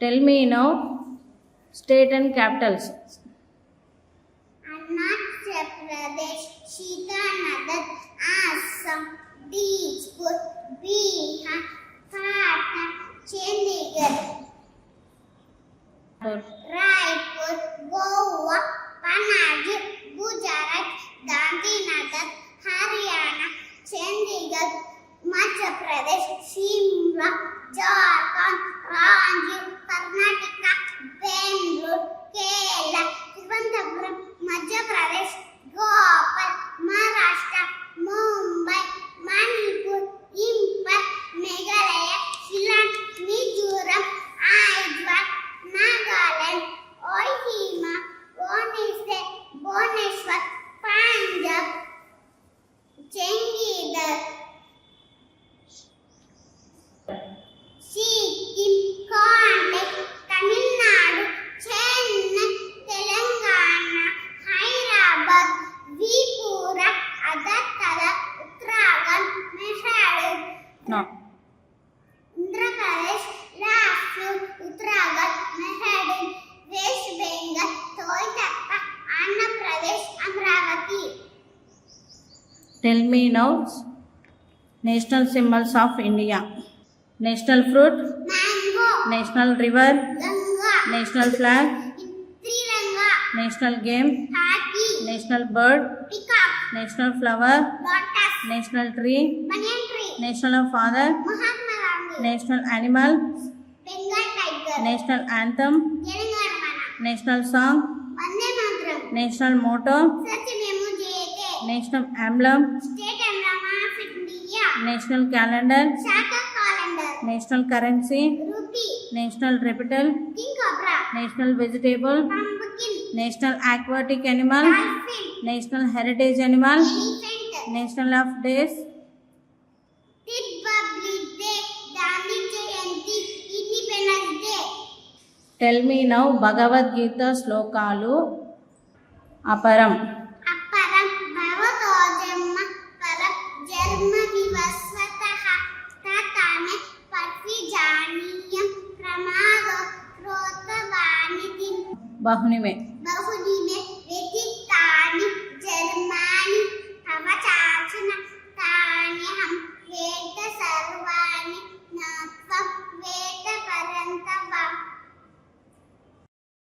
Tell me now state and capitals. Arunachal Pradesh, Srinagar, Assam, Dijpur, Bihar, Patna, Chandigarh, Raipur, Goa, Panaji, Gujarat, Gandhinagar, Haryana, Chandigarh, Madhya Pradesh, Shimla, Jharkhand, Ranchi, Karnataka, Bangalore, Kerala, Trivandrum, Madhya Pradesh, Goa, Maharashtra, Mumbai, Manipur, Imphal, Meghalaya, Shillong, Mizoram, Aizawl, Nagaland, Kohima, Bhubaneswar, Punjab, Chandigarh, Sikkim, Kondak, Tamil Nadu, Chennai, Telangana, Hyderabad, Vipura, Agartala, Uttarakhand, Mehsana, No. Andhra Pradesh, Latur, Uttarakhand, Mehsana, West Bengal, Kolkata, Andhra Pradesh, Amravati. Tell me now national symbols of India. National fruit, Mango, national river, Ganga, national flag, Tiranga, national game, Hati, national bird, Peacock, national flower, Lotus, national tree, Banyan tree, national father, Mahatma Gandhi, national animal, Bengal tiger, national anthem, Telangana, national song, Vande Mataram, national motto, Satyameva Jayate, national emblem, State Emblem of India, national calendar, Shaka calendar, national currency, Rupee, national capital, King Cobra, national vegetable, Pumpkin, national aquatic animal, Dolphin, national heritage animal, Elephant, national of days. Republic Day, Gandhi Jayanti, Independence Day. Tell me now Bhagavad Gita slokalu. Aparam. Aparam bhavatojamma param jarma vivasvataha tatame parvijaniyam pramado krotavanitim Bahuni में बहु